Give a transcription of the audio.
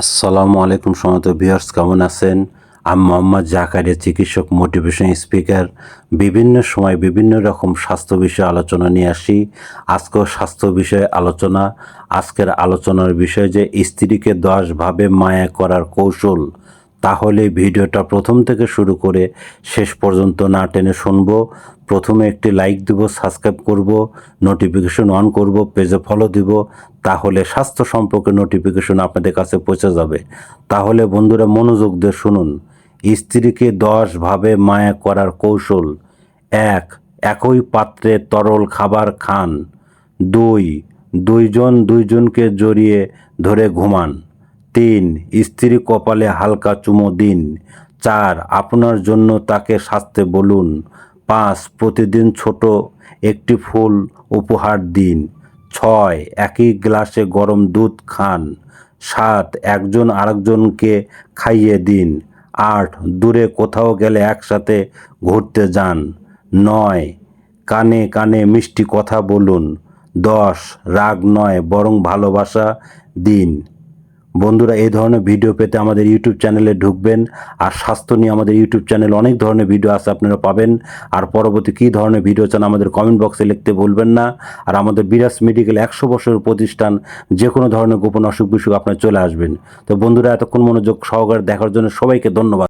আসসালামু আলাইকুম সম্মানিত ভিউয়ার্স, কেমন আছেন? আমি মোহাম্মদ জাকারিয়া, চিকিৎসক, মোটিভেশন স্পিকার। বিভিন্ন সময় বিভিন্ন রকম স্বাস্থ্য বিষয়ে আলোচনা নিয়ে আসি। আজকেও স্বাস্থ্য বিষয়ে আলোচনা। আজকের আলোচনার বিষয় যে স্ত্রীকে 10 ভাবে মায়া করার কৌশল। তাহলে ভিডিওটা প্রথম থেকে শুরু করে শেষ পর্যন্ত না টেনে শুনবো। প্রথমে একটি লাইক দিব, সাবস্ক্রাইব করব, নোটিফিকেশন অন করব, পেজে ফলো দিব। তাহলে স্বাস্থ্য সম্পর্কে নোটিফিকেশন আপনাদের কাছে পৌঁছে যাবে। তাহলে বন্ধুরা মনোযোগ দিয়ে শুনুন। স্ত্রীকে 10 ভাবে মায়া করার কৌশল। 1. একই পাত্রে তরল খাবার খান। 2. দুইজন দুইজনকে জড়িয়ে ধরে ঘুমান। 3. স্ত্রী কপালে হালকা চুমো দিন। 4. আপনার জন্য তাকে সাজতে বলুন। 5. প্রতিদিন ছোট একটি ফুল উপহার দিন। 6. একই গ্লাসে গরম দুধ খান। 7. একজন আরেকজনকে খাইয়ে দিন। 8. দূরে কোথাও গেলে একসাথে ঘুরতে যান। 9. কানে কানে মিষ্টি কথা বলুন। 10. রাগ নয় বরং ভালোবাসা দিন। বন্ধুরা, এই ধরনের ভিডিও পেতে আমাদের ইউটিউব চ্যানেলে ঢুকবেন। আর স্বাস্থ্য নিয়ে আমাদের ইউটিউব চ্যানেলে অনেক ধরনের ভিডিও আছে, আপনারা পাবেন। আর পরবর্তী কী ধরনের ভিডিও চান আমাদের কমেন্ট বক্সে লিখতে ভুলবেন না। আর আমাদের বিরাজ মেডিকেল 100 বছরের প্রতিষ্ঠান, যে কোনো ধরনের গোপন অসুখ বিসুখ আপনারা চলে আসবেন। তো বন্ধুরা, এতক্ষণ মনোযোগ সহকারে দেখার জন্য সবাইকে ধন্যবাদ।